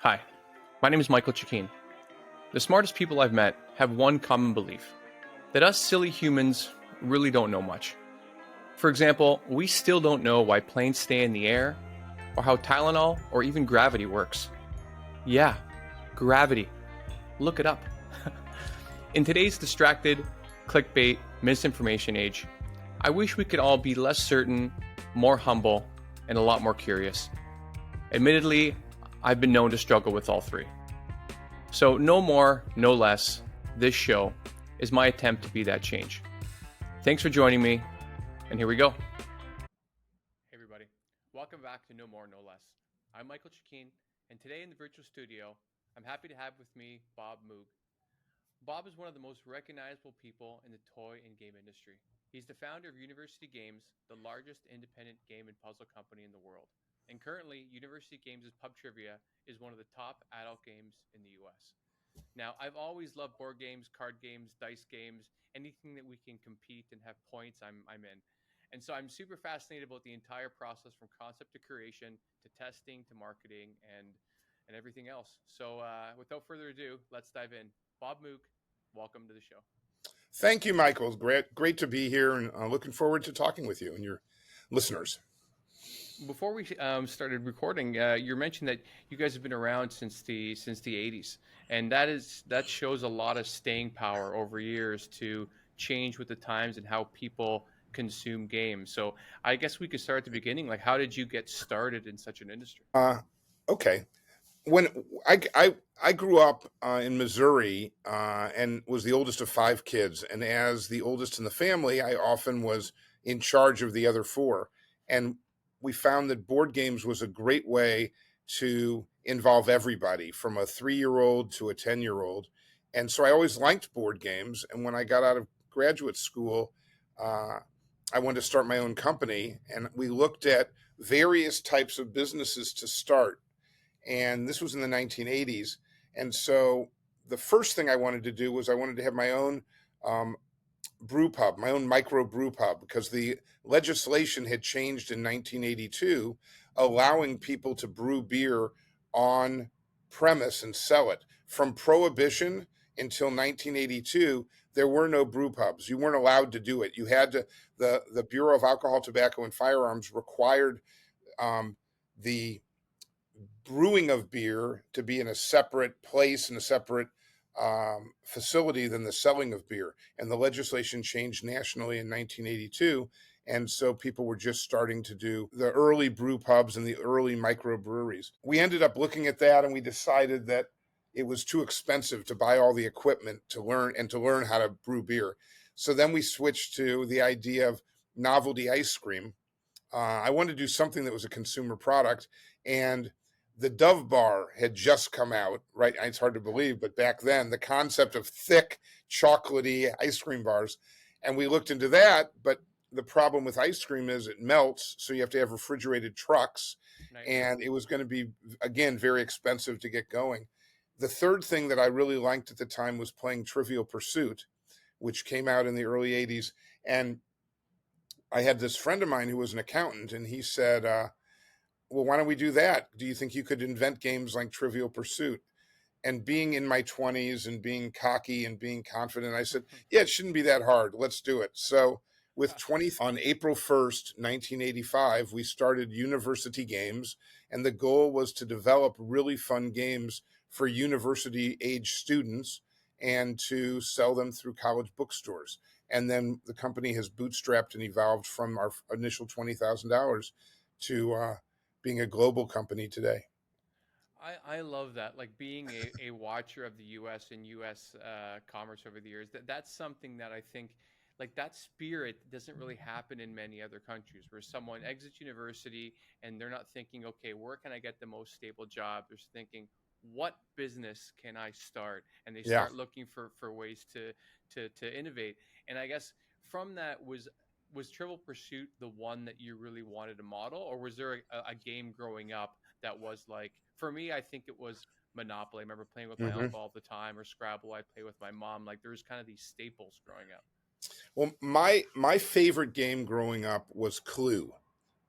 Hi, my name is Michael Chikeen. The smartest people I've met have one common belief that us silly humans really don't know much. For example, we still don't know why planes stay in the air, or how Tylenol or even gravity works. Yeah, gravity. Look it up. In today's distracted, clickbait, misinformation age, I wish we could all be less certain, more humble, and a lot more curious. Admittedly, I've been known to struggle with all three. So, no more, no less, this show is my attempt to be that change. Thanks for joining me, and here we go. Hey, everybody. Welcome back to No More, No Less. I'm Michael Chikeen, and today in the virtual studio, I'm happy to have with me Bob Moog. Bob is one of the most recognizable people in the toy and game industry. He's the founder of University Games, the largest independent game and puzzle company in the world. And currently, University Games' Pub Trivia is one of the top adult games in the US. Now, I've always loved board games, card games, dice games, anything that we can compete and have points, I'm in. And so I'm super fascinated about the entire process from concept to creation to testing to marketing and everything else. So without further ado, let's dive in. Bob Moog, welcome to the show. Thank you, Michael. Great to be here, and looking forward to talking with you and your listeners. Before we started recording, you mentioned that you guys have been around since the '80s, and that shows a lot of staying power over years to change with the times and how people consume games. So I guess we could start at the beginning. Like, how did you get started in such an industry? Okay, when I grew up in Missouri and was the oldest of five kids, and as the oldest in the family, I often was in charge of the other four, and we found that board games was a great way to involve everybody, from a 3-year-old to a 10-year-old, and so I always liked board games. And when I got out of graduate school, uh, I wanted to start my own company, and we looked at various types of businesses to start, and this was in the 1980s. And so the first thing I wanted to do was I wanted to have my own um, brew pub, my own micro brew pub, because the legislation had changed in 1982, allowing people to brew beer on premise and sell it. From Prohibition until 1982, there were no brew pubs. You weren't allowed to do it. You had to, the Bureau of Alcohol, Tobacco, and Firearms required the brewing of beer to be in a separate place, in a separate facility than the selling of beer. And the legislation changed nationally in 1982. And so people were just starting to do the early brew pubs and the early microbreweries. We ended up looking at that, and we decided that it was too expensive to buy all the equipment to learn how to brew beer. So then we switched to the idea of novelty ice cream. I wanted to do something that was a consumer product, and the Dove bar had just come out, right? It's hard to believe, but back then, the concept of thick, chocolatey ice cream bars, and we looked into that, but the problem with ice cream is it melts, so you have to have refrigerated trucks, Nice. and it was going to be, again, very expensive to get going. The third thing that I really liked at the time was playing Trivial Pursuit, which came out in the early 80s, and I had this friend of mine who was an accountant, and he said, well, why don't we do that? Do you think you could invent games like Trivial Pursuit? And being in my 20s and being cocky and being confident, I said, yeah, it shouldn't be that hard. Let's do it. So with on April 1st, 1985, we started University Games, and the goal was to develop really fun games for university age students and to sell them through college bookstores. And then the company has bootstrapped and evolved from our initial $20,000 to being a global company today. I love that. Like being a watcher of the U.S. and U.S. Commerce over the years, that's something that I think, like that spirit doesn't really happen in many other countries where someone exits university and they're not thinking, okay, where can I get the most stable job? They're thinking, what business can I start? And they Yeah. start looking for ways to innovate. And I guess from that was Trivial Pursuit the one that you really wanted to model, or was there a game growing up that was like, for me, I think it was Monopoly. I remember playing with my Mm-hmm. uncle all the time, or Scrabble. I play with my mom. Like there's kind of these staples growing up. Well, my favorite game growing up was Clue.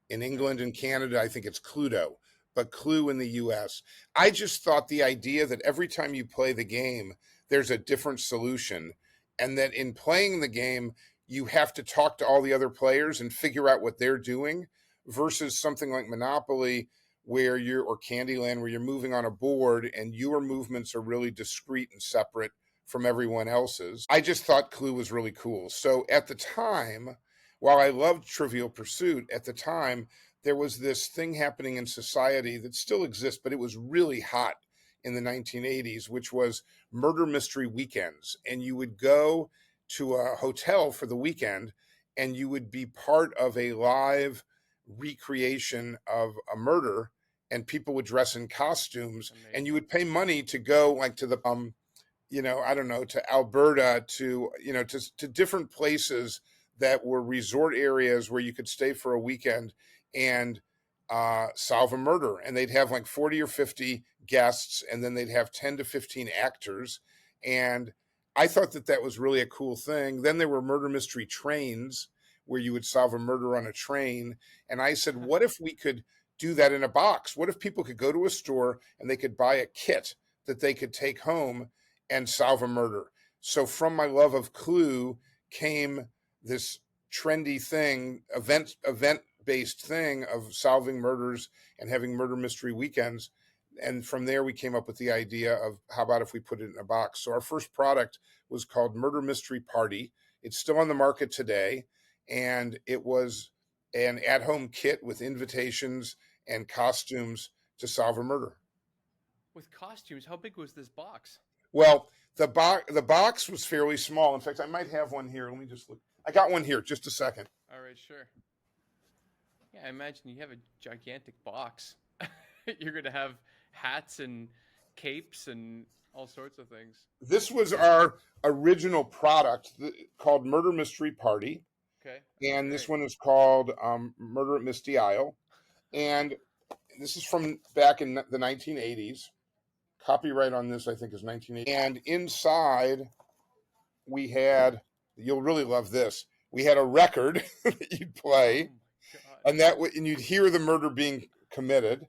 In Nice. England and Canada, I think it's Cluedo. but Clue in the US. I just thought the idea that every time you play the game, there's a different solution, and that in playing the game, you have to talk to all the other players and figure out what they're doing versus something like Monopoly or Candyland where you're moving on a board and your movements are really discrete and separate from everyone else's. I just thought Clue was really cool. So at the time, while I loved Trivial Pursuit, at the time, there was this thing happening in society that still exists, but it was really hot in the 1980s, which was murder mystery weekends. And you would go to a hotel for the weekend and you would be part of a live recreation of a murder, and people would dress in costumes. Amazing. And you would pay money to go like to the I don't know, to Alberta, to different places that were resort areas where you could stay for a weekend and solve a murder. And they'd have like 40 or 50 guests, and then they'd have 10 to 15 actors. And I thought that was really a cool thing. Then there were murder mystery trains where you would solve a murder on a train. And I said, what if we could do that in a box? What if people could go to a store and they could buy a kit that they could take home and solve a murder? So from my love of Clue came this trendy thing, event-based thing of solving murders and having murder mystery weekends. And from there, we came up with the idea of how about if we put it in a box? So our first product was called Murder Mystery Party. It's still on the market today. And it was an at-home kit with invitations and costumes to solve a murder. With costumes, how big was this box? Well, the box was fairly small. In fact, I might have one here. Let me just look. I got one here. Just a second. All right, sure. Yeah, I imagine you have a gigantic box. You're going to have hats and capes and all sorts of things. This was our original product called Murder Mystery Party. Okay. And this one is called Murder at Misty Isle. And this is from back in the 1980s. Copyright on this, I think, is 1980. And inside, we had, you'll really love this, we had a record that you'd play, and you'd hear the murder being committed.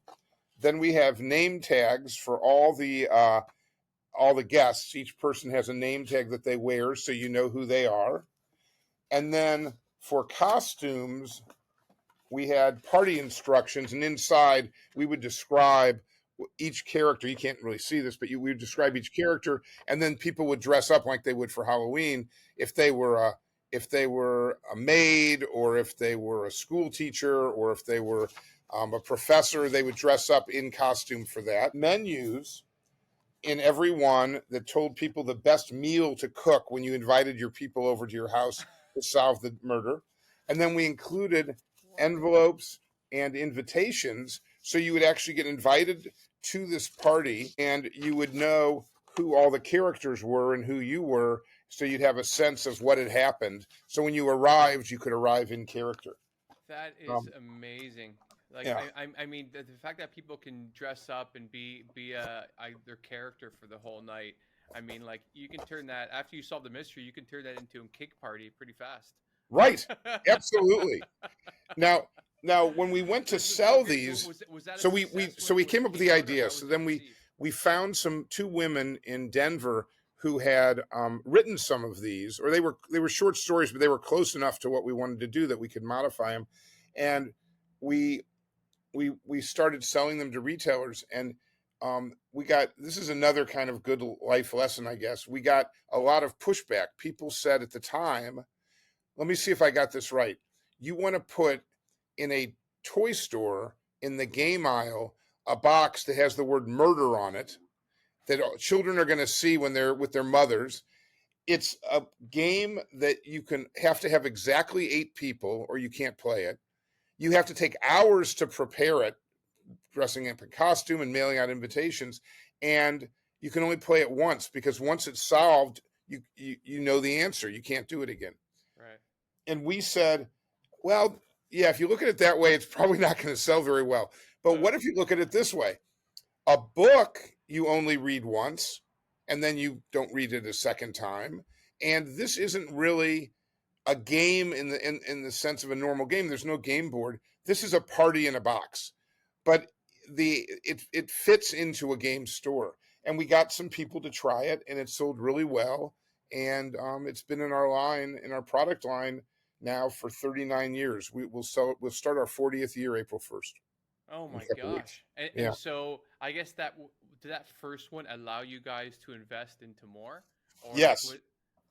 Then we have name tags for all the guests. Each person has a name tag that they wear, so you know who they are. And then for costumes, we had party instructions, and inside we would describe each character. You can't really see this, but we would describe each character, and then people would dress up like they would for Halloween if they were a maid, or if they were a school teacher, or if they were a professor. They would dress up in costume for that. Menus in every one that told people the best meal to cook when you invited your people over to your house to solve the murder. And then we included envelopes and invitations, so you would actually get invited to this party and you would know who all the characters were and who you were, so you'd have a sense of what had happened. So when you arrived, you could arrive in character. That is amazing. Like, yeah. I mean, the fact that people can dress up and be their character for the whole night. I mean, like, you can turn that, after you solve the mystery, you can turn that into a cake party pretty fast. Right. Absolutely. Now, when we went to sell these, so we came up with the idea. So then we found two women in Denver who had written some of these, or they were short stories, but they were close enough to what we wanted to do that we could modify them. And we started selling them to retailers, and this is another kind of good life lesson, I guess. We got a lot of pushback. People said at the time, let me see if I got this right. You want to put in a toy store in the game aisle a box that has the word murder on it that children are going to see when they're with their mothers. It's a game that have to have exactly 8 people or you can't play it. You have to take hours to prepare it, dressing up in costume and mailing out invitations. And you can only play it once, because once it's solved, you know the answer. You can't do it again. Right. And we said, well, yeah, if you look at it that way, it's probably not going to sell very well. But what if you look at it this way? A book you only read once, and then you don't read it a second time. And this isn't really a game in the sense of a normal game. There's no game board. This is a party in a box. But it fits into a game store, and we got some people to try it, and it sold really well, and it's been in our product line now for 39 years. We'll start our 40th year April 1st Oh in a my couple weeks. gosh. And Yeah. so I guess did that first one allow you guys to invest into more? Or like Yes. what,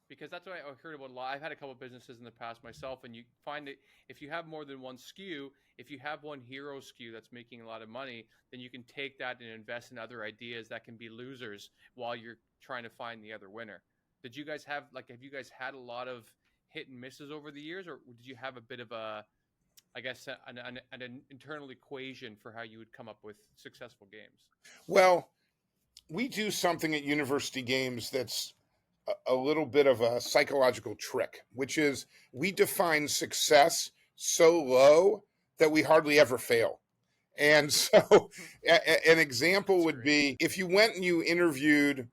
because that's what I heard about a lot. I've had a couple businesses in the past myself, and you find that if you have more than one SKU, if you have one hero SKU that's making a lot of money, then you can take that and invest in other ideas that can be losers while you're trying to find the other winner. Have you guys had a lot of hit and misses over the years, or did you have a bit of a, I guess, an internal equation for how you would come up with successful games? Well, we do something at University Games that's a little bit of a psychological trick, which is we define success so low that we hardly ever fail. And so, an example That's would great. be if you went and you interviewed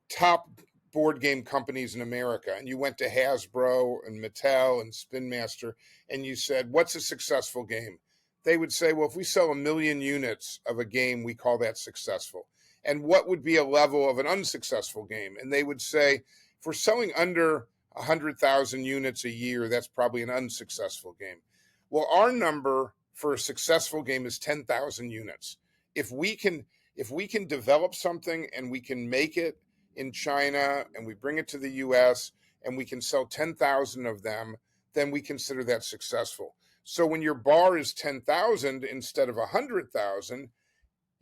top board game companies in America, and you went to Hasbro and Mattel and Spin Master, and you said, "What's a successful game?" They would say, "Well, if we sell 1 million units of a game, we call that successful." And what would be a level of an unsuccessful game? And they would say, if we're selling under 100,000 units a year, that's probably an unsuccessful game. Well, our number for a successful game is 10,000 units. If we can develop something and we can make it in China and we bring it to the US and we can sell 10,000 of them, then we consider that successful. So when your bar is 10,000 instead of 100,000,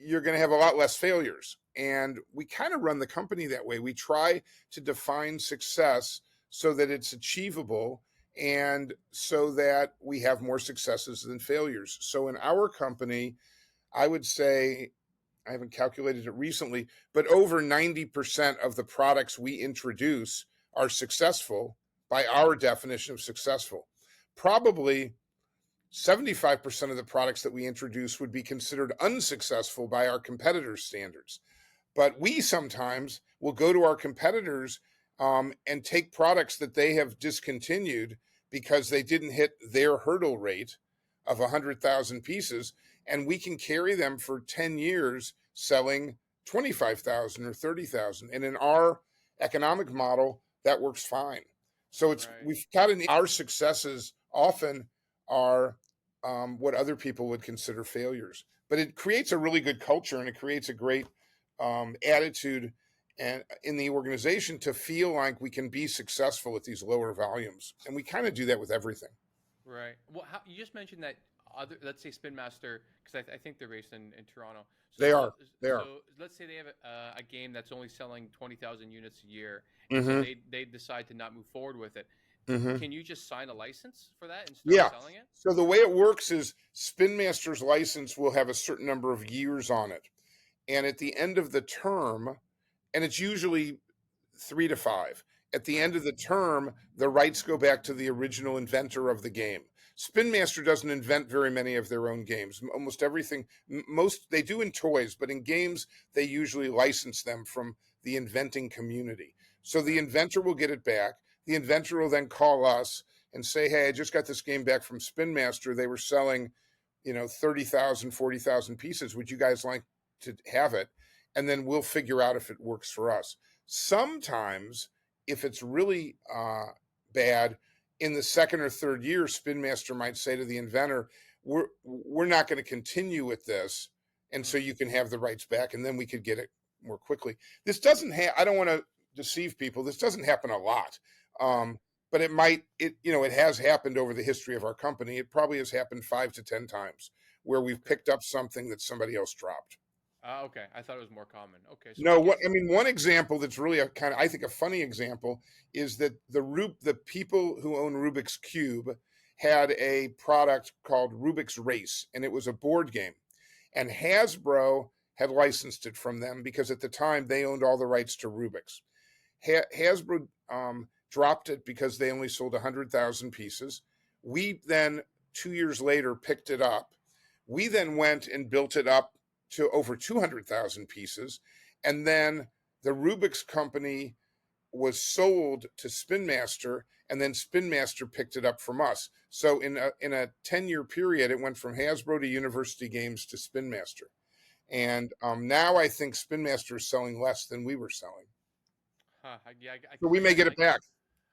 you're going to have a lot less failures. And we kind of run the company that way. We try to define success so that it's achievable and so that we have more successes than failures. So in our company, I would say, I haven't calculated it recently, but over 90% of the products we introduce are successful by our definition of successful. Probably 75% of the products that we introduce would be considered unsuccessful by our competitors' standards. But we sometimes will go to our competitors and take products that they have discontinued because they didn't hit their hurdle rate of 100,000 pieces, and we can carry them for 10 years selling 25,000 or 30,000. And in our economic model, that works fine. So Right. we've got our successes often are what other people would consider failures. But it creates a really good culture and it creates a great attitude and in the organization to feel like we can be successful at these lower volumes. And we kind of do that with everything. Right. Well, you just mentioned that let's say Spin Master, because I think they're based in Toronto. They So are. They are. let's say they have a game that's only selling 20,000 units a year, and so Mm-hmm. they decide to not move forward with it. Mm-hmm. Can you just sign a license for that and start Yeah. selling it? So the way it works is Spin Master's license will have a certain number of years on it. And at the end of the term, and it's usually 3 to 5. At the end Right. of the term, the rights go back to the original inventor of the game. Spin Master doesn't invent very many of their own games. Almost everything, most they do in toys, but in games they usually license them from the inventing community. So the Right. inventor will get it back. The inventor will then call us and say, "Hey, I just got this game back from Spin Master. They were selling, 30,000, 40,000 pieces. Would you guys like to have it?" And then we'll figure out if it works for us. Sometimes, if it's really bad, in the second or third year, Spin Master might say to the inventor, "We're not going to continue with this, and so Hmm. you can have the rights back, and then we could get it more quickly." This doesn't have. I don't want to deceive people. This doesn't happen a lot, Right. but it might. It has happened over the history of our company. It probably has happened 5 to 10 times where we've Okay. picked up something that somebody else dropped. Okay. I thought it was more common. Okay. So I No, guess. one example that's really a kind of, I think, a funny example is that the people who own Rubik's Cube had a product called Rubik's Race, and it was a board game, and Hasbro had licensed it from them because at the time they owned all the rights to Rubik's. Hasbro dropped it because they only sold 100,000 pieces. We then 2 years later picked it up. We then went and built it up to over 200,000 pieces. And then the Rubik's company was sold to Spin Master, and then Spin Master picked it up from us. So in a 10-year period, it went from Hasbro to University Games to Spin Master. And now I think Spin Master is selling less than we were selling. Yeah, So we may again, get it like back.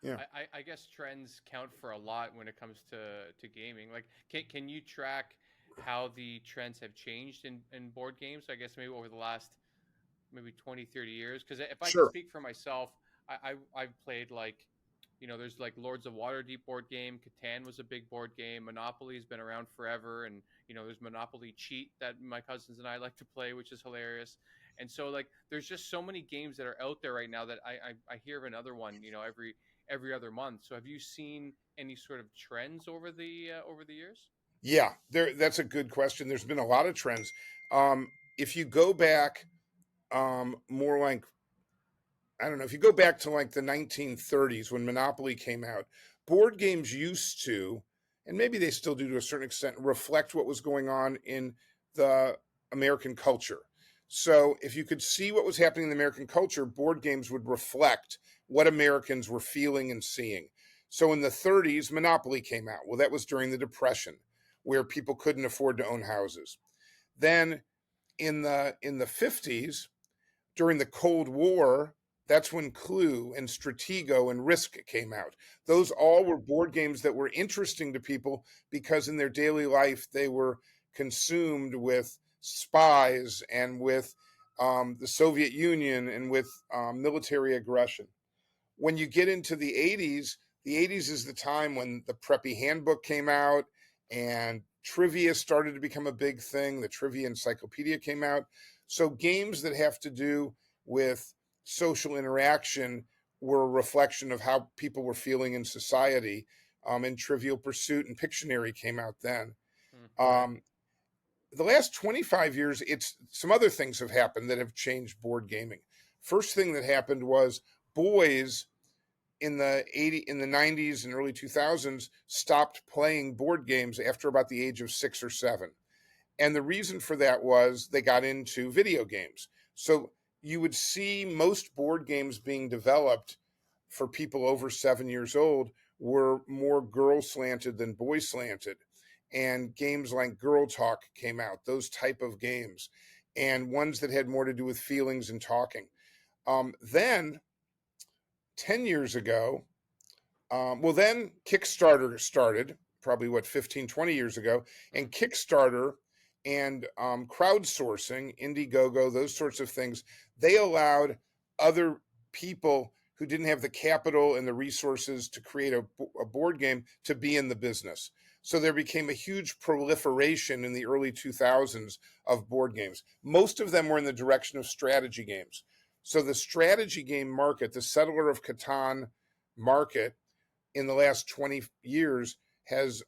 Yeah. I guess trends count for a lot when it comes to gaming. Like, can you track how the trends have changed in board games? I guess maybe over the last maybe 20, 30 years. Because if I could Sure. speak for myself, I've played like, there's like Lords of Waterdeep board game. Catan was a big board game. Monopoly's been around forever, and there's Monopoly Cheat that my cousins and I like to play, which is hilarious. And so like, there's just so many games that are out there right now that I hear of another one, every other month. So have you seen any sort of trends over the years? Yeah, that's a good question. There's been a lot of trends. If you go back more like, I don't know, if you go back to like the 1930s when Monopoly came out, board games used to, and maybe they still do to a certain extent, reflect what was going on in the American culture. So if you could see what was happening in the American culture, board games would reflect what Americans were feeling and seeing. So in the 30s, Monopoly came out. Well, that was during the Depression, where people couldn't afford to own houses. Then in the 50s, during the Cold War, that's when Clue and Stratego and Risk came out. Those all were board games that were interesting to people because in their daily life they were consumed with spies and with the Soviet Union and with military aggression. When you get into the 80s is the time when the Preppy Handbook came out and trivia started to become a big thing. The Trivia Encyclopedia came out. So games that have to do with social interaction were a reflection of how people were feeling in society. And Trivial Pursuit and Pictionary came out then. Right. The last 25 years, it's some other things have happened that have changed board gaming. First thing that happened was boys in the 90s and early 2000s stopped playing board games after about the age of 6 or 7. And the reason for that was they got into video games. So you would see most board games being developed for people over 7 years old were more girl slanted than boy slanted. And games like Girl Talk came out, those type of games, and ones that had more to do with feelings and talking. Then 10 years ago, then Kickstarter started, probably 15, 20 years ago. And Kickstarter and crowdsourcing, Indiegogo, those sorts of things, they allowed other people who didn't have the capital and the resources to create a board game to be in the business. So there became a huge proliferation in the early 2000s of board games. Most of them were in the direction of strategy games. So the strategy game market, the Settler of Catan market, in the last 20 years has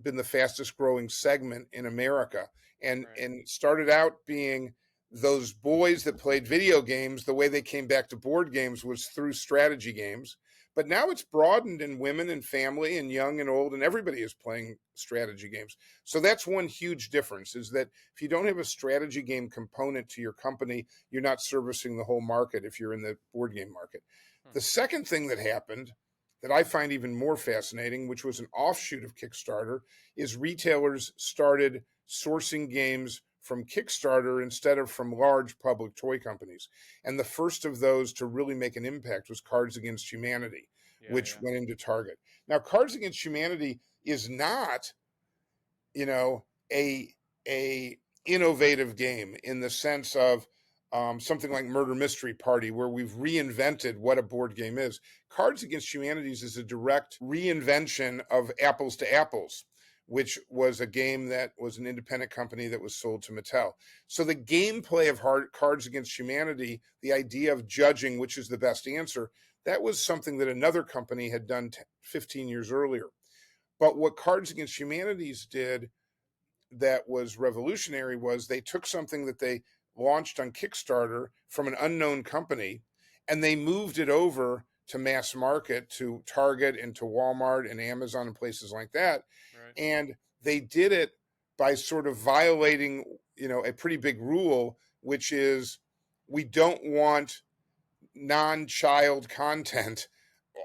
been the fastest growing segment in America, and Right. and started out being those boys that played video games. The way they came back to board games was through strategy games, but now it's broadened, and women and family and young and old and everybody is playing strategy games. So that's one huge difference, is that if you don't have a strategy game component to your company, you're not servicing the whole market if you're in the board game market. Hmm. The second thing that happened that I find even more fascinating, which was an offshoot of Kickstarter, is retailers started sourcing games from Kickstarter instead of from large public toy companies. And the first of those to really make an impact was Cards Against Humanity, Yeah, which yeah. went into Target. Now, Cards Against Humanity is not, you know, a innovative game in the sense of something like Murder Mystery Party, where we've reinvented what a board game is. Cards Against Humanities is a direct reinvention of Apples to Apples, which was a game that was an independent company that was sold to Mattel. So the gameplay of Cards Against Humanity, the idea of judging which is the best answer, that was something that another company had done 15 years earlier. But what Cards Against Humanities did that was revolutionary was they took something that they launched on Kickstarter from an unknown company, and they moved it over to mass market, to Target and to Walmart and Amazon and places like that. Right. And they did it by sort of violating, a pretty big rule, which is we don't want non-child content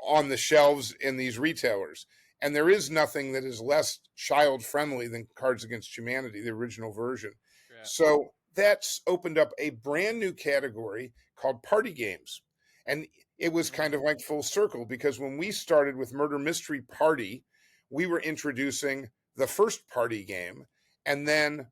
on the shelves in these retailers. And there is nothing that is less child friendly than Cards Against Humanity, the original version. Yeah. So that's opened up a brand new category called party games. And it was kind of like full circle, because when we started with Murder Mystery Party, we were introducing the first party game. And then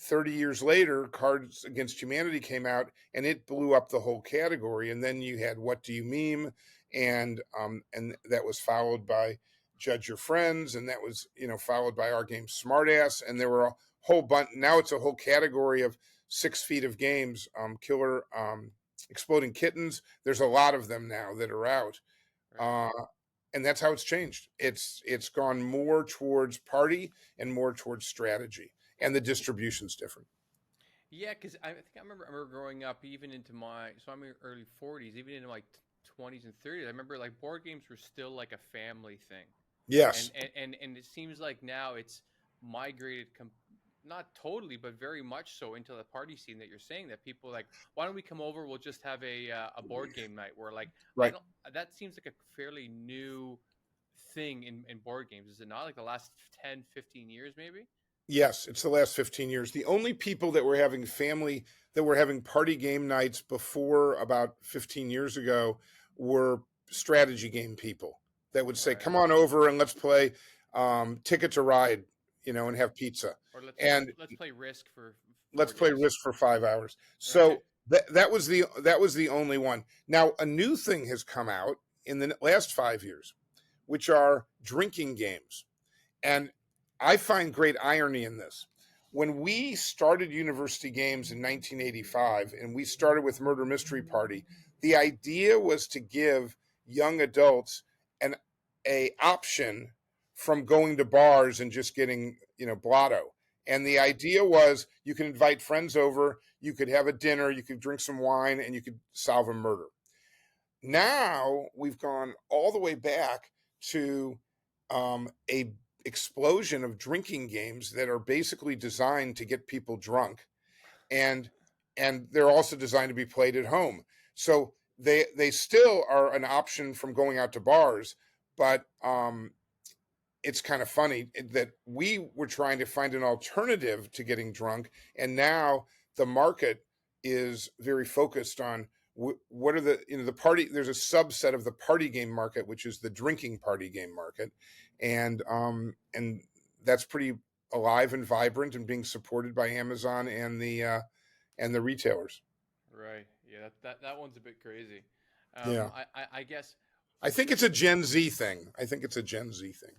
30 years later, Cards Against Humanity came out, and it blew up the whole category. And then you had What Do You Meme? And that was followed by Judge Your Friends, and that was, followed by our game Smartass. And there were a whole bunch. Now it's a whole category of 6 feet of games. Killer Exploding Kittens. There's a lot of them now that are out. Right. And that's how it's changed. It's gone more towards party and more towards strategy, and the distribution's different. Yeah, because I remember growing up, even into so I'm in early 40s, even into my 20s and 30s. I remember like board games were still like a family thing, Yes. and it seems like now it's migrated, not totally, but very much so into the party scene that you're saying. That people like, why don't we come over? We'll just have a board game night. Where like I Right. don't. That seems like a fairly new thing in board games, is it not? Like the last 10, 15 years, maybe. Yes, it's the last 15 years. The only people that were having party game nights before about 15 years ago were strategy game people that would say, Right. "Come on over and let's play Ticket to Ride, and have pizza, Or and let's play Risk for let's 4 play days. Risk for 5 hours." Right. So that was the only one. Now a new thing has come out in the last 5 years, which are drinking games. And I find great irony in this. When we started University Games in 1985, and we started with Murder Mystery Party, the idea was to give young adults an a option from going to bars and just getting, blotto. And the idea was you could invite friends over, you could have a dinner, you could drink some wine, and you could solve a murder. Now we've gone all the way back to a explosion of drinking games that are basically designed to get people drunk, and they're also designed to be played at home. So they still are an option from going out to bars, but it's kind of funny that we were trying to find an alternative to getting drunk, and now the market is very focused on what are the party. There's a subset of the party game market, which is the drinking party game market, and that's pretty alive and vibrant and being supported by Amazon and the retailers. Right. Yeah. That one's a bit crazy. Yeah, I guess. I think it's a Gen Z thing. I think it's a Gen Z thing.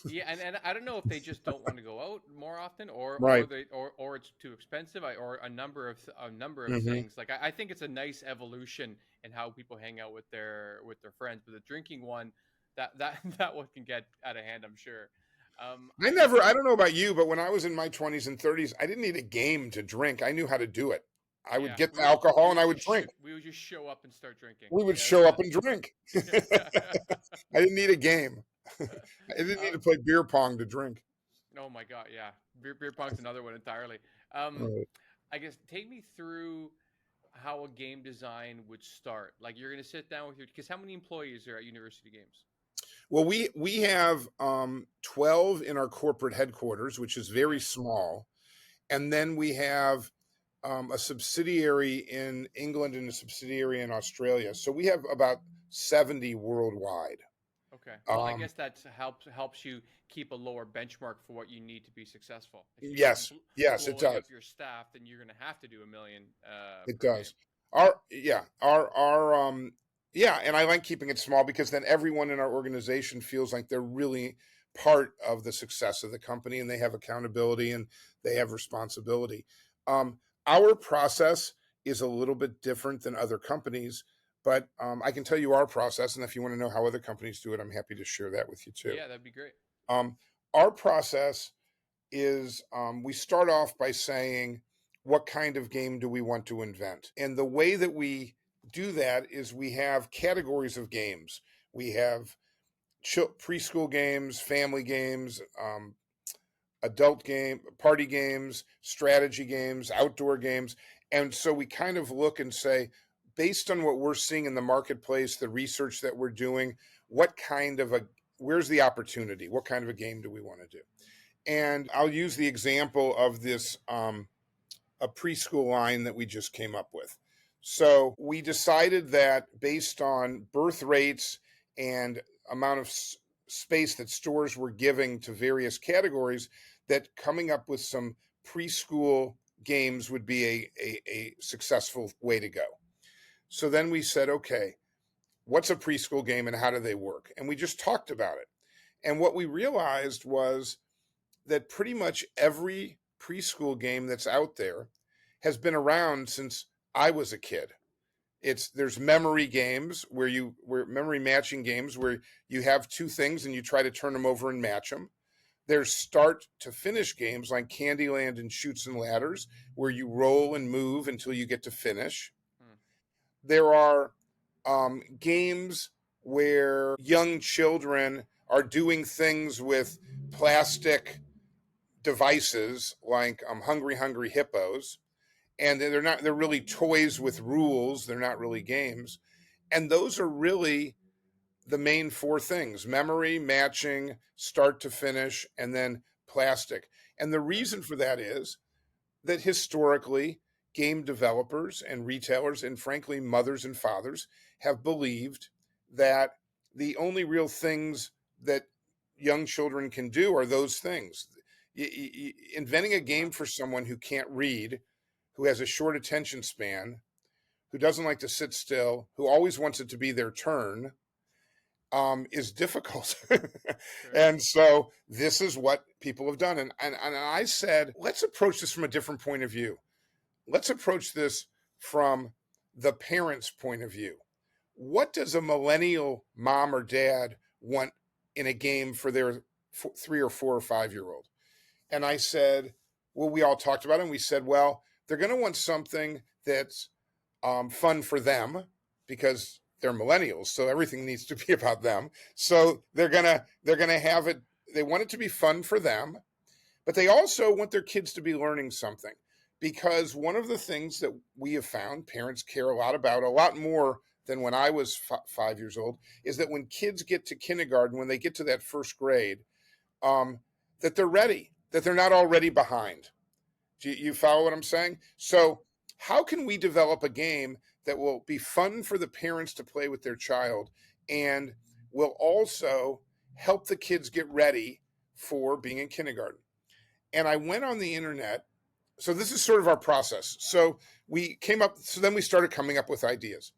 Yeah, and I don't know if they just don't want to go out more often, or Right. they or it's too expensive, or a number of Hmm. things. Like I think it's a nice evolution in how people hang out with their friends. But the drinking one, that that one can get out of hand, I'm sure. I guess I don't know about you, but when I was in my 20s and 30s, I didn't need a game to drink. I knew how to do it. I would yeah, get the alcohol and I would drink. we would just show up and start drinking. We would Yeah, show up and drink. that's I didn't need a game. I didn't need uh, to play beer pong to drink. oh my god, yeah, beer pong's another one entirely. Um, Right. I guess take me through how a game design would start. Like you're going to sit down with because how many employees are at University Games? Well, we have 12 in our corporate headquarters, which is very Okay. small. And then we have a subsidiary in England and a subsidiary in Australia. So we have about 70 worldwide. Okay. Well, I Um, guess that helps you keep a lower benchmark for what you need to be successful. If you start yes, it blowing does. up your staff, then you're going to have to do a million It per game. does. Our yeah, and I like keeping it small because then everyone in our organization feels like they're really part of the success of the company, and they have accountability and they have responsibility. Our process is a little bit different than other companies, but I can tell you our process, and if you want to know how other companies do it, I'm happy to share that with you too. Yeah, that'd be great. Um, our process is we start off by saying, what kind of game do we want to invent? And the way that we do that is we have categories of games. We have preschool games, family games, adult game, party games, strategy games, outdoor games. And so we kind of look and say, based on what we're seeing in the marketplace, the research that we're doing, where's the opportunity? What kind of a game do we want to do? And I'll use the example of this a preschool line that we just came up with. So we decided that based on birth rates and amount of space that stores were giving to various categories, that coming up with some preschool games would be a successful way to go. So then we said, okay, what's a preschool game and how do they work? And we just talked about it. And what we realized was that pretty much every preschool game that's out there has been around since I was a kid. There's memory games where memory matching games where you have two things and you try to turn them over and match them. There's start to finish games like Candyland and Chutes and Ladders where you roll and move until you get to finish. There are games where young children are doing things with plastic devices like Hungry Hungry Hippos, and they're really toys with rules. They're not really games. And those are really the main four things: memory, matching, start to finish, and then plastic. And the reason for that is that historically, game developers and retailers, and frankly, mothers and fathers, have believed that the only real things that young children can do are those things. Inventing a game for someone who can't read, who has a short attention span, who doesn't like to sit still, who always wants it to be their turn, is difficult. And so this is what people have done. And I said, let's approach this from a different point of view. Let's approach this from the parent's point of view. What does a millennial mom or dad want in a game for their 3 or 4 or 5-year-old? And I said, well, we all talked about it, and we said, well, they're going to want something that's fun for them because they're millennials, so everything needs to be about them. So they're gonna have it. They want it to be fun for them, but they also want their kids to be learning something, because one of the things that we have found parents care a lot about, a lot more than when I was 5 years old, is that when kids get to kindergarten, when they get to that first grade, that they're ready, that they're not already behind. Do you follow what I'm saying? So how can we develop a game that will be fun for the parents to play with their child and will also help the kids get ready for being in kindergarten? And I went on the internet. So this is sort of our process. So then we started coming up with ideas.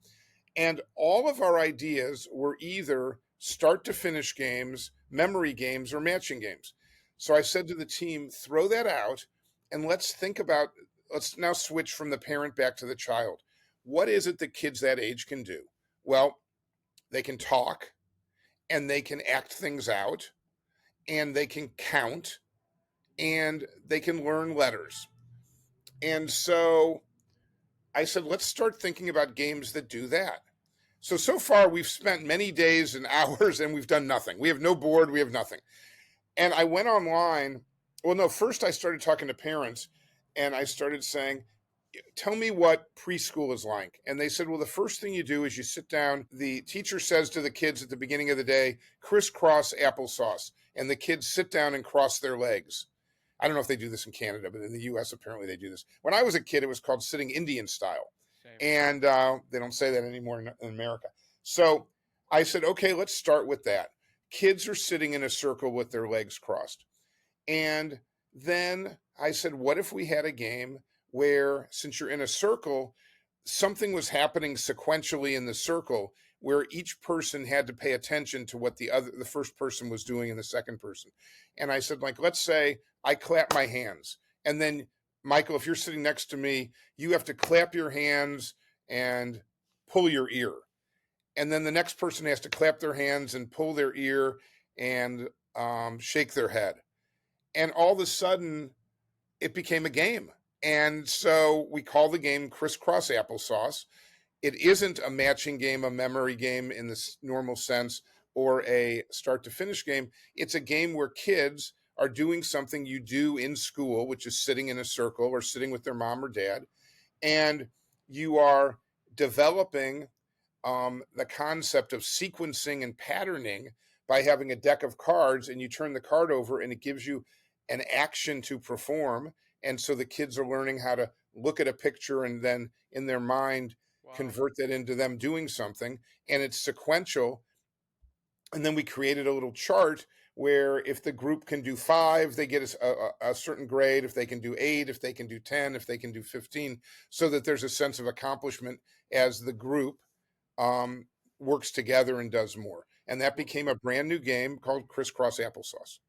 And all of our ideas were either start to finish games, memory games, or matching games. So I said to the team, throw that out and let's now switch from the parent back to the child. What is it that kids that age can do? Well, they can talk, and they can act things out, and they can count, and they can learn letters. And so I said, let's start thinking about games that do that. So far we've spent many days and hours and we've done nothing. We have no board, we have nothing. And I went online. Well, no, first I started talking to parents and I started saying, tell me what preschool is like. And they said, well, the first thing you do is you sit down. The teacher says to the kids at the beginning of the day, crisscross applesauce. And the kids sit down and cross their legs. I don't know if they do this in Canada, but in the US, apparently they do this. When I was a kid, it was called sitting Indian style. Same. And they don't say that anymore in America. So I said, okay, let's start with that. Kids are sitting in a circle with their legs crossed. And then I said, what if we had a game where, since you're in a circle, something was happening sequentially in the circle where each person had to pay attention to what the first person was doing and the second person. And I said, like, let's say I clap my hands. And then, Michael, if you're sitting next to me, you have to clap your hands and pull your ear. And then the next person has to clap their hands and pull their ear and shake their head. And all of a sudden, it became a game. And so we call the game Crisscross Applesauce. It isn't a matching game, a memory game in the normal sense, or a start to finish game. It's a game where kids are doing something you do in school, which is sitting in a circle or sitting with their mom or dad. And you are developing the concept of sequencing and patterning by having a deck of cards, and you turn the card over and it gives you an action to perform. And so the kids are learning how to look at a picture and then in their mind Wow. convert that into them doing something, and it's sequential. And then we created a little chart where if the group can do 5, they get a certain grade. If they can do 8, if they can do 10, if they can do 15, so that there's a sense of accomplishment as the group um, works together and does more. And that Well, became a brand new game called Crisscross Applesauce.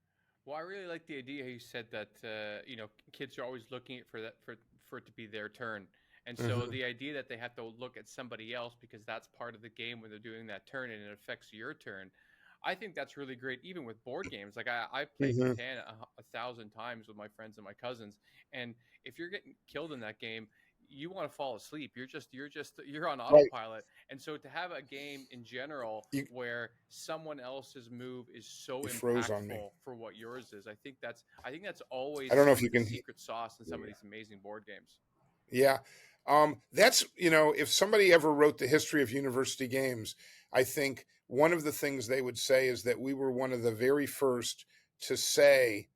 well, I really like the idea how you said that kids are always looking for that for it to be their turn, and so Hmm. the idea that they have to look at somebody else because that's part of the game when they're doing that turn and it affects your turn. I think that's really great, even with board games. Like I've played Hmm. Catan a thousand times with my friends and my cousins, and if you're getting killed in that game, you want to fall asleep. You're on Right. autopilot, and so to have a game in general You, where someone else's move is so you froze on me. impactful for what yours is, I think that's I always don't know if some you of the can. secret sauce in some of Yeah. these amazing board games. Yeah. That's, if somebody ever wrote the history of university games, I think one of the things they would say is that we were one of the very first to say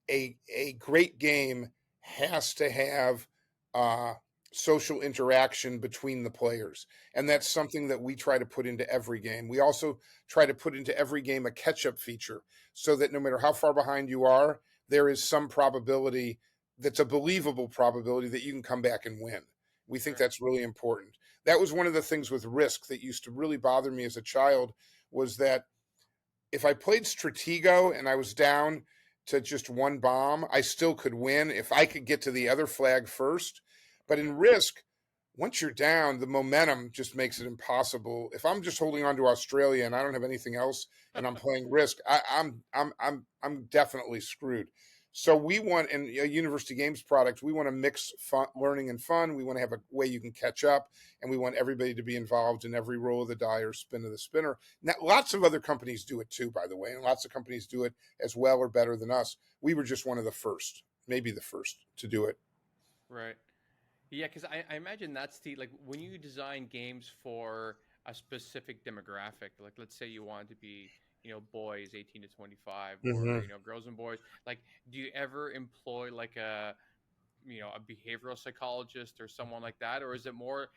a great game has to have uh, social interaction between the players, and that's Right. something that we try to put into every game. We also try to put into every game a catch-up feature, so that no matter how far behind you are, there is some probability that's a believable probability that you can come back and win. We think Right. that's really important. That was one of the things with Risk that used to really bother me as a child, was that if I played Stratego and I was down to just one bomb, I still could win if I could get to the other flag first. But in Right. Risk, once you're down, the momentum just makes it impossible. If I'm just holding on to Australia and I don't have anything else, and I'm playing Risk, I'm definitely screwed. So we want, in a university games product, we want to mix fun, learning and fun. We want to have a way you can catch up, and we want everybody to be involved in every roll of the die or spin of the spinner. Now, lots of other companies do it too, by the way, and lots of companies do it as well or better than us. We were just one of the first, maybe the first, to do it. Right. Yeah, because I imagine that's the like when you design games for a specific demographic, like let's say you want to be, boys 18 to 25 or, Mm-hmm. girls and boys, like do you ever employ like a behavioral psychologist or someone like that, or is it more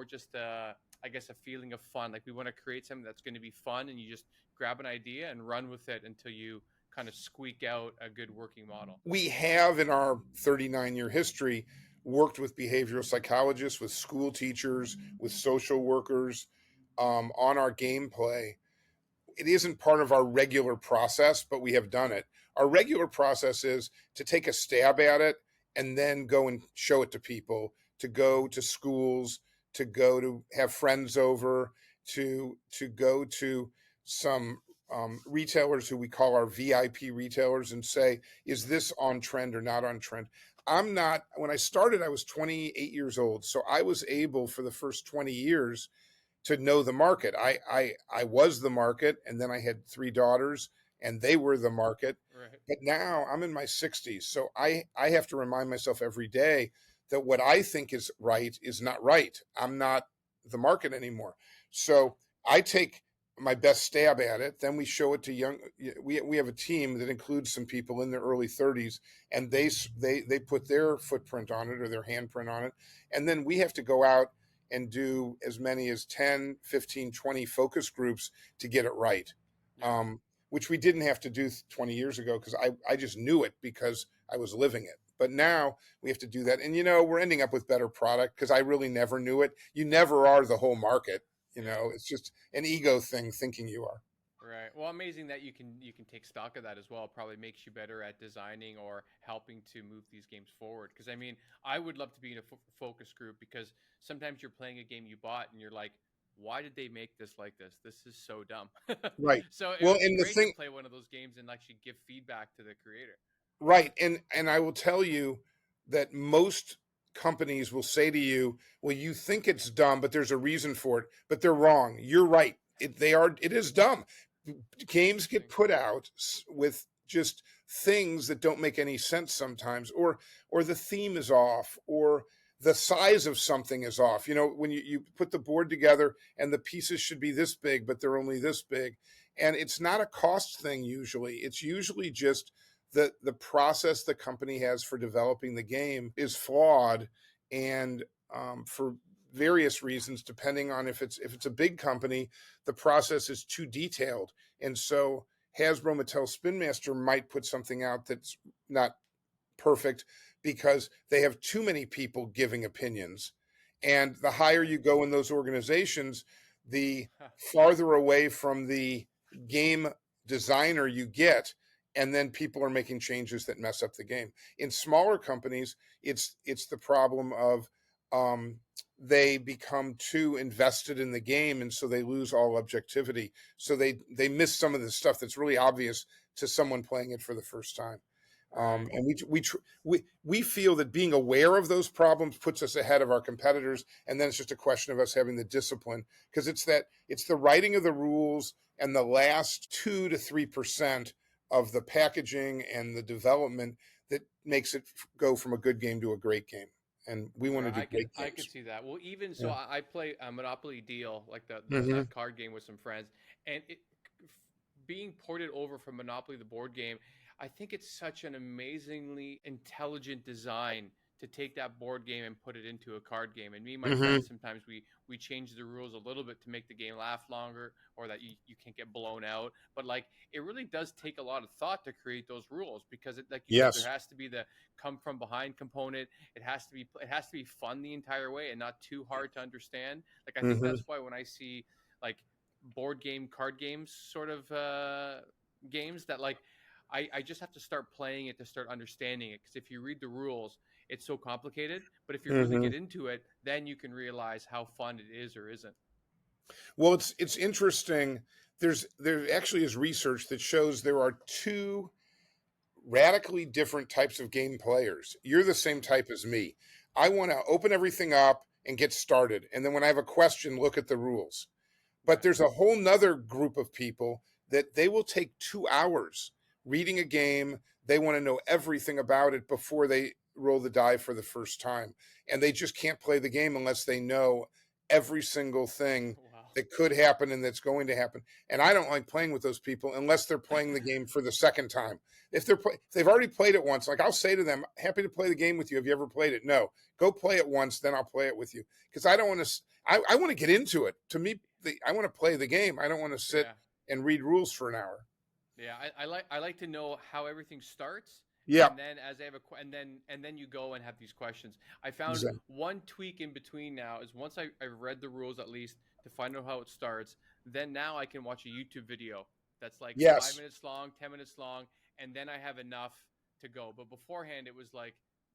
just I guess a feeling of fun, like we want to create something that's going to be fun and you just grab an idea and run with it until you kind of squeak out a good working model. We have, in our 39-year history, worked with behavioral psychologists, with school teachers, with social workers on our gameplay. It isn't part of our regular process, but we have done it. Our regular process is to take a stab at it and then go and show it to people, to go to schools, to go to have friends over, to go to some retailers who we call our VIP retailers and say, is this on trend or not on trend? I'm not, when I started, I was 28 years old. So I was able for the first 20 years to know the market. I was the market, and then I had 3 daughters, and they were the market. Right. But now I'm in my 60s, so I have to remind myself every day that what I think is right is not right. I'm not the market anymore. So I take my best stab at it. Then we show it to young. We have a team that includes some people in their early 30s, and they put their footprint on it or their handprint on it, and then we have to go out and do as many as 10, 15, 20 focus groups to get it right, Yeah. um, which we didn't have to do 20 years ago because I just knew it because I was living it. But now we have to do that. And, we're ending up with better product because I really never knew it. You never are the whole market. Yeah. It's just an ego thing thinking you are. Right. Well, amazing that you can take stock of that as well. Probably makes you better at designing or helping to move these games forward. Because I mean, I would love to be in a focus group because sometimes you're playing a game you bought and you're like, why did they make this like this? This is so dumb. Right. So it Well, would be and the great to thing, play one of those games and actually give feedback to the creator. right. And I will tell you that most companies will say to you, "Well, you think it's dumb, but there's a reason for it." But they're wrong. You're right. It is dumb. Games get Interesting. put out with just things that don't make any sense sometimes, or the theme is off, or the size of something is off. When you put the board together and the pieces should be this big, but they're only this big. And it's not a cost thing usually. It's usually just the process the company has for developing the game is flawed, and for various reasons, depending on if it's a big company, the process is too detailed, and so Hasbro, Mattel, Spin Master might put something out that's not perfect because they have too many people giving opinions. And the higher you go in those organizations, the farther away from the game designer you get, and then people are making changes that mess up the game. In smaller companies, it's the problem of they become too invested in the game, and so they lose all objectivity. So they miss some of the stuff that's really obvious to someone playing it for the first time. Right. And we feel that being aware of those problems puts us ahead of our competitors, and then it's just a question of us having the discipline, because it's the writing of the rules and the last 2 to 3% of the packaging and the development that makes it go from a good game to a great game. And we want Sure, to do great I could games. see that. Well, even so, Yeah. I play a Monopoly Deal, like the Hmm. that card game with some friends, and being ported over from Monopoly the board game, I think it's such an amazingly intelligent design to take that board game and put it into a card game. And me and my Hmm. friends sometimes we change the rules a little bit to make the game laugh longer, or that you can't get blown out. But like it really does take a lot of thought to create those rules, because like you said, there Yes. has to be the come from behind component. It has to be fun the entire way and not too hard to understand. Like I think Hmm. that's why when I see like board game card games sort of games that like I just have to start playing it to start understanding it, because if you read the rules it's so complicated, but if you really Hmm. get into it then you can realize how fun it is or isn't. Well, it's interesting. There actually is research that shows there are two radically different types of game players. You're the same type as me. I want to open everything up and get started, and then when I have a question, look at the rules. But Right. there's a whole nother group of people that they will take 2 hours reading a game. They want to know everything about it before they roll the die for the first time. And they just can't play the game unless they know every single thing Wow. that could happen and that's going to happen. And I don't like playing with those people unless they're playing the game for the second time. If they've already played it once, like I'll say to them, happy to play the game with you. Have you ever played it? No. Go play it once, then I'll play it with you. Because I don't want to I want to get into it. To me, I want to play the game. I don't want to sit Yeah. and read rules for an hour. Yeah, I like to know how everything starts, Yeah, and then as I have and then you go and have these questions. I found exactly. one tweak in between now is once I've read the rules at least to find out how it starts, then now I can watch a YouTube video that's like five Yes. minutes long, 10 minutes long, and then I have enough to go. But beforehand, it was like,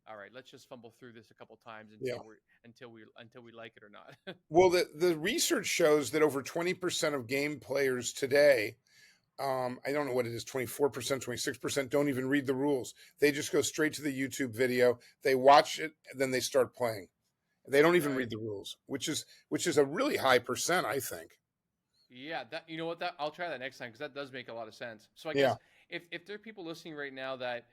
all right, let's just fumble through this a couple times Yeah. until we like it or not. Well, the research shows that over 20% of game players today, I don't know what it is, 24%, 26%, don't even read the rules. They just go straight to the YouTube video. They watch it, and then they start playing. They don't even Right. read the rules, which is a really high percent, I think. Yeah, that you know what that I'll try that next time, because that does make a lot of sense. So I Yeah. guess if there are people listening right now that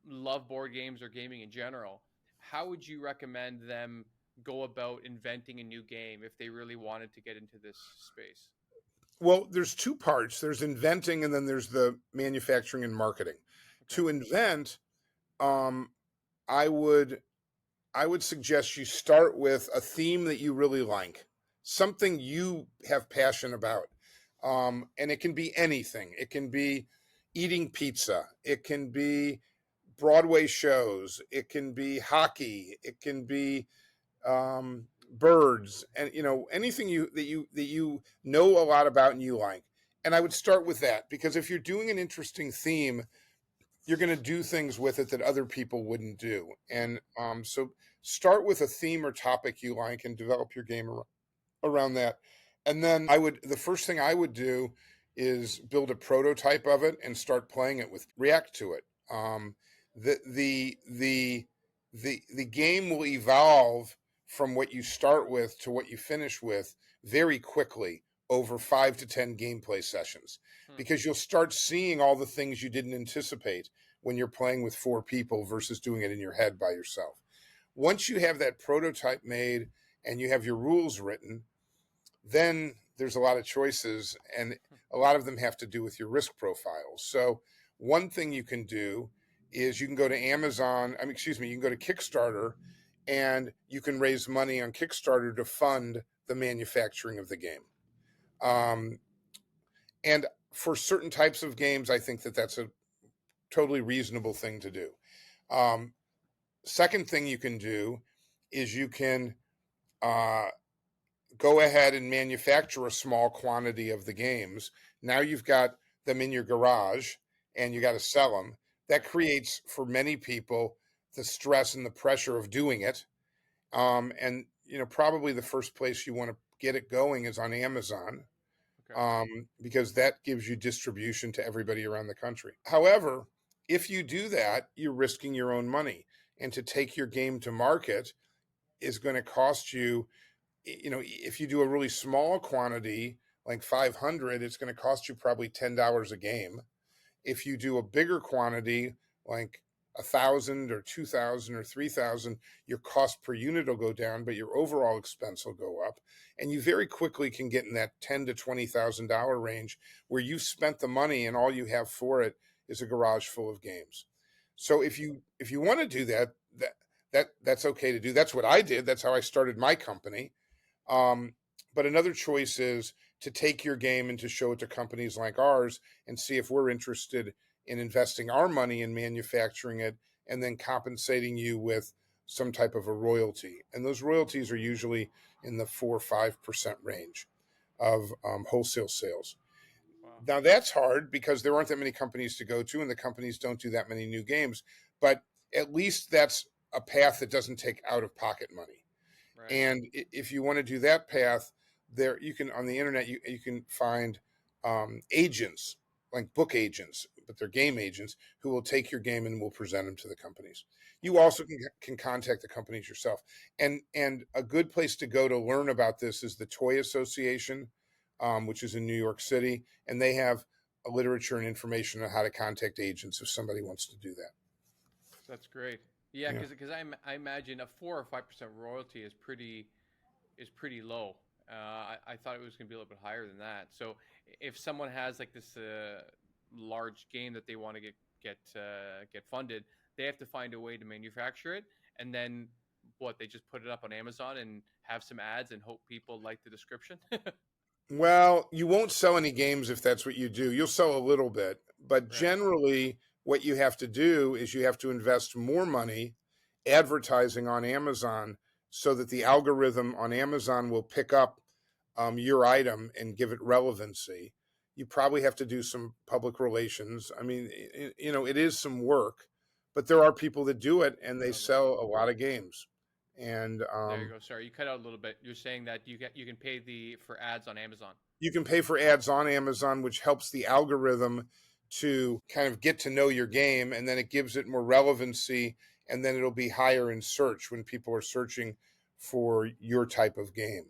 love board games or gaming in general, how would you recommend them go about inventing a new game if they really wanted to get into this space? Well, there's two parts. There's inventing, and then there's the manufacturing and marketing. Okay. To invent, um, I would I would suggest you start with a theme that you really like, something you have passion about, and it can be anything. It can be eating pizza. It can be Broadway shows. It can be hockey. It can be birds, and anything that you know a lot about and you like. And I would start with that, because if you're doing an interesting theme, you're going to do things with it that other people wouldn't do. And so start with a theme or topic you like and develop your game around that. And then the first thing I would do is build a prototype of it and start playing it with react to it. The, the, the, the game will evolve from what you start with to what you finish with very quickly over 5 to 10 gameplay sessions, Hmm. because you'll start seeing all the things you didn't anticipate when you're playing with 4 people versus doing it in your head by yourself. Once you have that prototype made and you have your rules written, then there's a lot of choices, and a lot of them have to do with your risk profiles. So one thing you can do is you can go to Amazon. I mean, excuse me, you can go to Kickstarter, and you can raise money on Kickstarter to fund the manufacturing of the game. And for certain types of games, I think that that's a totally reasonable thing to do. Second thing you can do is you can go ahead and manufacture a small quantity of the games. Now you've got them in your garage and you got to sell them. That creates for many people the stress and the pressure of doing it. And probably the first place you want to get it going is on Amazon. Okay. Because that gives you distribution to everybody around the country. However, if you do that, you're risking your own money. And to take your game to market is going to cost you, if you do a really small quantity, like 500, it's going to cost you probably $10 a game. If you do a bigger quantity, like 1,000 or 2,000 or 3,000, your cost per unit will go down, but your overall expense will go up. And you very quickly can get in that $10,000 to $20,000 range where you've spent the money and all you have for it is a garage full of games. So if you want to do that's okay to do. That's what I did. That's how I started my company. But another choice is to take your game and to show it to companies like ours and see if we're interested in investing our money in manufacturing it and then compensating you with some type of a royalty. And those royalties are usually in the 4 or 5% range of wholesale sales. Wow. Now that's hard because there aren't that many companies to go to and the companies don't do that many new games, but at least that's a path that doesn't take out of pocket money. Right. And if you want to do that path, there you can on the internet you can find agents, like book agents, but they're game agents who will take your game and will present them to the companies. You also can contact the companies yourself. And a good place to go to learn about this is the Toy Association, which is in New York City, and they have a literature and information on how to contact agents if somebody wants to do that. That's great. Yeah, because I imagine a 4 or 5% royalty is pretty low. I thought it was going to be a little bit higher than that. So if someone has like this large game that they want to get funded, they have to find a way to manufacture it, and then they just put it up on Amazon and have some ads and hope people like the description. Well, you won't sell any games if that's what you do. You'll sell a little bit, but generally what you have to do is you have to invest more money advertising on Amazon so that the algorithm on Amazon will pick up your item and give it relevancy. You probably have to do some public relations. I mean, it is some work, but there are people that do it and they sell a lot of games. And there you go. Sorry, you cut out a little bit. You're saying that you can pay for ads on Amazon. You can pay for ads on Amazon, which helps the algorithm to kind of get to know your game, and then it gives it more relevancy, and then it'll be higher in search when people are searching for your type of game.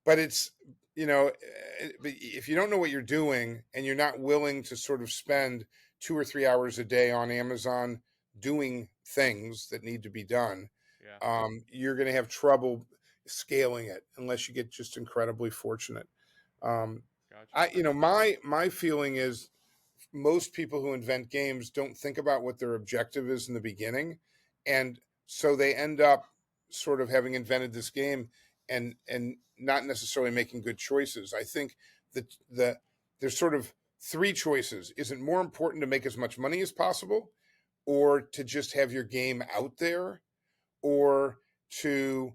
But it's, if you don't know what you're doing and you're not willing to sort of spend 2 or 3 hours a day on Amazon doing things that need to be done, you're going to have trouble scaling it unless you get just incredibly fortunate. Gotcha. My feeling is most people who invent games don't think about what their objective is in the beginning. And so they end up sort of having invented this game and not necessarily making good choices. I think that there's sort of 3 choices. Is it more important to make as much money as possible, or to just have your game out there, or to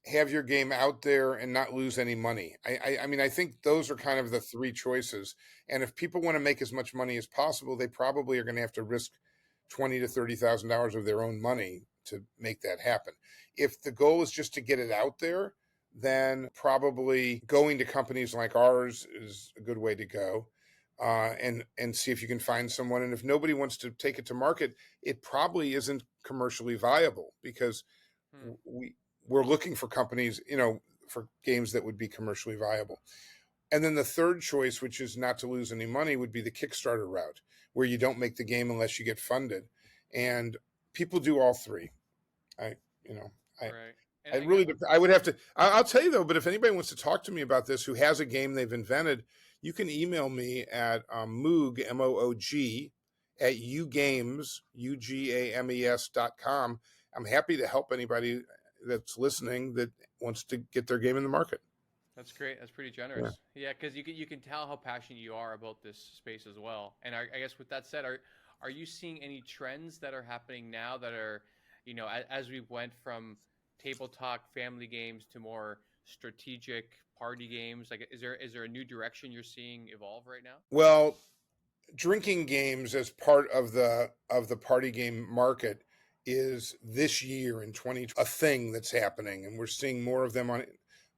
have your game out there and not lose any money? I mean, I think those are kind of the 3 choices. And if people want to make as much money as possible, they probably are going to have to risk $20,000 to $30,000 of their own money to make that happen. If the goal is just to get it out there, then probably going to companies like ours is a good way to go. And see if you can find someone. And if nobody wants to take it to market, it probably isn't commercially viable, because we're looking for companies, for games that would be commercially viable. And then the third choice, which is not to lose any money, would be the Kickstarter route, where you don't make the game unless you get funded. And people do all 3. I would have to, I'll tell you though, but if anybody wants to talk to me about this, who has a game they've invented, you can email me at Moog, Moog, at ugames.com. I'm happy to help anybody that's listening that wants to get their game in the market. That's great. That's pretty Yeah. generous. Yeah, because you can tell how passionate you are about this space as well. And I guess with that said, are you seeing any trends that are happening now that are, as we went from table talk family games to more strategic party games? Like, is there a new direction you're seeing evolve right now? Well, drinking games as part of the party game market is this year in 20 a thing that's happening, and we're seeing more of them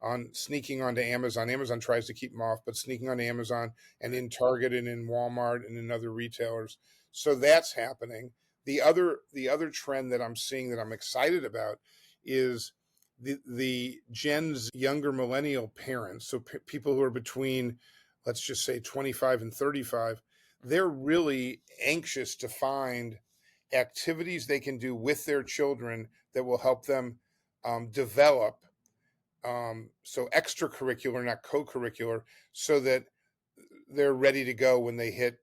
on sneaking onto Amazon. Amazon tries to keep them off, but sneaking on Amazon and Right. in Target and in Walmart and in other retailers. So that's happening. The other trend that I'm seeing that I'm excited about is the Gen Z, younger millennial parents, so people who are between, let's just say, 25 and 35. Mm-hmm. They're really anxious to find activities they can do with their children that will help them develop, so extracurricular, not co-curricular, so that they're ready to go when they hit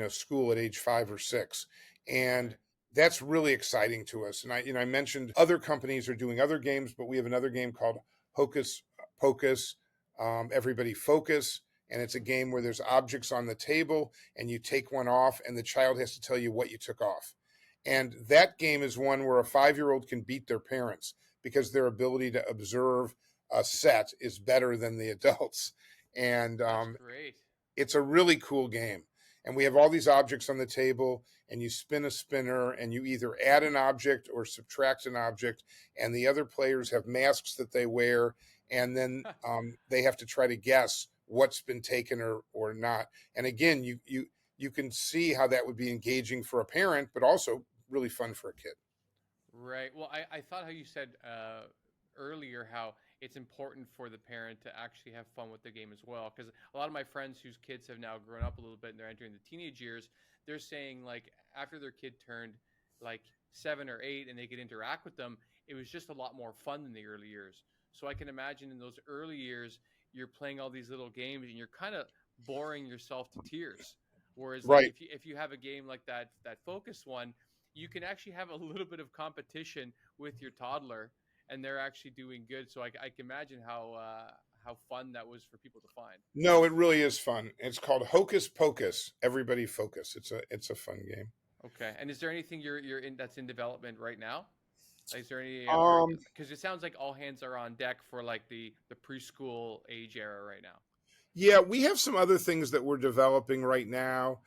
school at age 5 or 6. And Right. that's really exciting to us. And I mentioned other companies are doing other games, but we have another game called Hocus Pocus, Everybody Focus. And it's a game where there's objects on the table and you take one off and the child has to tell you what you took off. And that game is one where a 5-year-old can beat their parents because their ability to observe a set is better than the adults. And That's great. it's a really cool game. And we have all these objects on the table, and you spin a spinner, and you either add an object or subtract an object. And the other players have masks that they wear, and then they have to try to guess what's been taken or not. And again, you can see how that would be engaging for a parent, but also really fun for a kid. Right. Well, I thought how you said earlier how it's important for the parent to actually have fun with the game as well. Because a lot of my friends whose kids have now grown up a little bit and they're entering the teenage years, they're saying like after their kid turned like 7 or 8 and they could interact with them, it was just a lot more fun than the early years. So I can imagine in those early years, you're playing all these little games and you're kind of boring yourself to tears. Whereas like Right. if you have a game like that focus one, you can actually have a little bit of competition with your toddler, and they're actually doing good. So I can imagine how fun that was for people to find. No, it really is fun. It's called Hocus Pocus, Everybody Focus. It's a fun game. Okay, and is there anything you're in that's in development right now? Like, is there any or Um, because it sounds like all hands are on deck for like the preschool age era right now. Yeah, we have some other things that we're developing right now.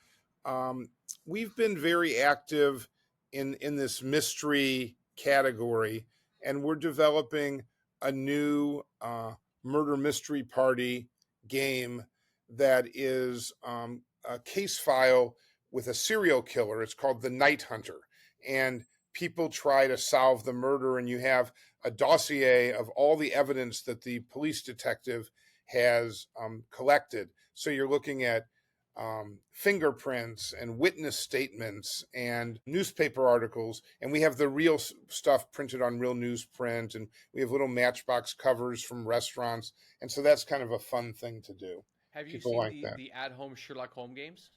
Um, we've been very active in this mystery category, and we're developing a new murder mystery party game that is a case file with a serial killer. It's called The Night Hunter, and people try to solve the murder, and you have a dossier of all the evidence that the police detective has collected. So you're looking at fingerprints and witness statements and newspaper articles, and we have the real stuff printed on real newsprint, and we have little matchbox covers from restaurants, and so that's kind of a fun thing to do. Have you People seen like the that. the at home Sherlock Holmes games?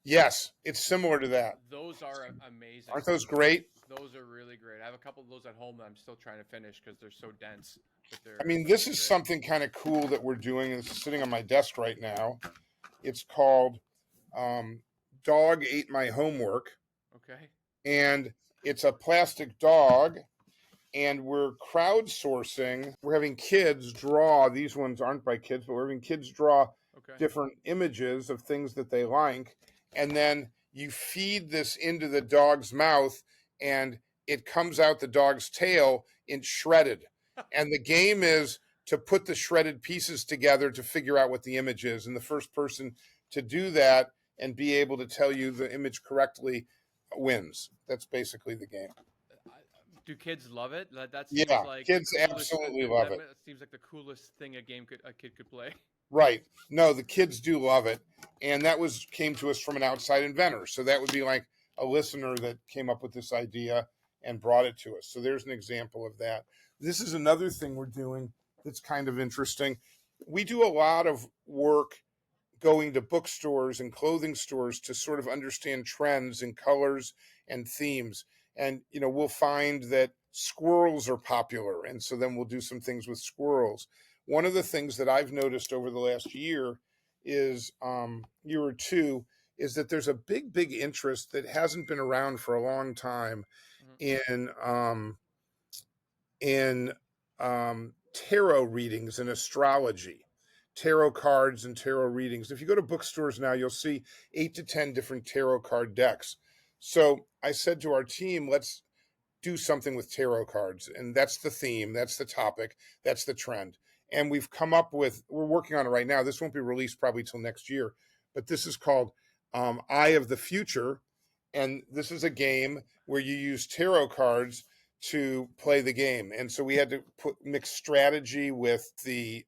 Yes, it's similar to that. Those are amazing. Aren't those great? Those are really great. I have a couple of those at home that I'm still trying to finish because they're so dense, but I they're mean, but this they're is great. something kind of cool that we're doing. It's sitting on my desk right now. It's called Dog Ate My Homework, Okay. and it's a plastic dog, and we're crowdsourcing. We're having kids draw. These ones aren't by kids, but we're having kids draw Okay. different images of things that they like, and then you feed this into the dog's mouth, and it comes out the dog's tail in shredded. And the game is to put the shredded pieces together to figure out what the image is. And the first person to do that and be able to tell you the image correctly wins. That's basically the game. I- Do kids love it? That seems Yeah, like the kids coolest. absolutely love it. That seems like the coolest thing a kid could play. Right. No, the kids do love it. And that was came to us from an outside inventor. So that would be like a listener that came up with this idea and brought it to us. So there's an example of that. This is another thing we're doing that's kind of interesting. We do a lot of work going to bookstores and clothing stores to sort of understand trends in colors and themes. And, we'll find that squirrels are popular. And so then we'll do some things with squirrels. One of the things that I've noticed over the last year or two, is that there's a big interest that hasn't been around for a long time Mhm. in tarot readings and astrology, tarot cards and tarot readings. If you go to bookstores now, you'll see 8 to 10 different tarot card decks. So I said to our team, let's do something with tarot cards. And that's the theme, that's the topic, that's the trend. And we're working on it right now. This won't be released probably till next year, but this is called Eye of the Future. And this is a game where you use tarot cards to play the game. And so we had to mix strategy with the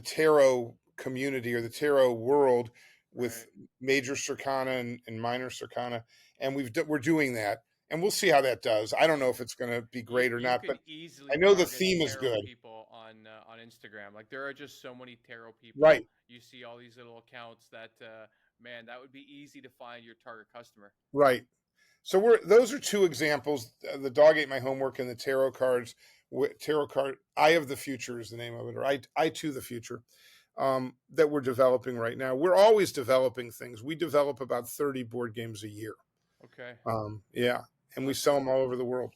tarot community or the tarot world with Right. major circana and minor circana, and we're doing that, and we'll see how that does. I don't know if it's going to be You great or you not, can but easily I know the target theme is tarot good. people on Instagram. Like there are just so many tarot people. Right, You see all these little accounts that man, that would be easy to find your target customer. right. So those are two examples: the dog ate my homework and the tarot cards. Tarot card Eye of the Future is the name of it, or I to the Future. That we're developing right now. We're always developing things. We develop about 30 board games a year. Okay. Yeah, and Well, we that's sell them all over the world.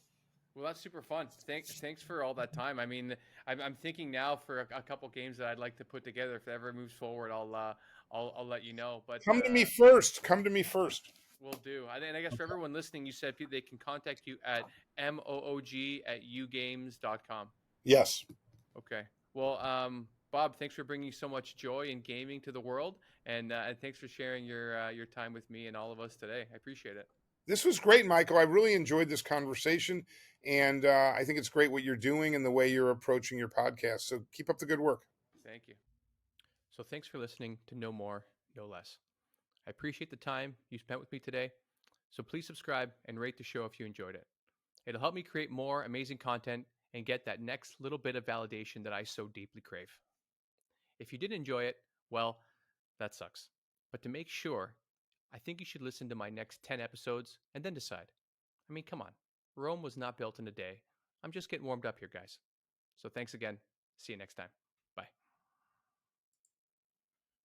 well, that's super fun. Thanks for all that time. I mean, I'm thinking now for a couple games that I'd like to put together. If it ever moves forward, I'll let you know. But Come to me first. Come to me first. we'll do. And I guess for everyone listening, you said they can contact you at moog@ugames.com. Yes. Okay. Well, Bob, thanks for bringing so much joy in gaming to the world, and thanks for sharing your time with me and all of us today. I appreciate it. This was great, Michael. I really enjoyed this conversation. And I think it's great what you're doing and the way you're approaching your podcast. So keep up the good work. Thank you. So thanks for listening to No More, No Less. I appreciate the time you spent with me today. So please subscribe and rate the show if you enjoyed it. It'll help me create more amazing content and get that next little bit of validation that I so deeply crave. If you didn't enjoy it, well, that sucks. But to make sure, I think you should listen to my next 10 episodes and then decide. I mean, come on. Rome was not built in a day. I'm just getting warmed up here, guys. So thanks again. See you next time.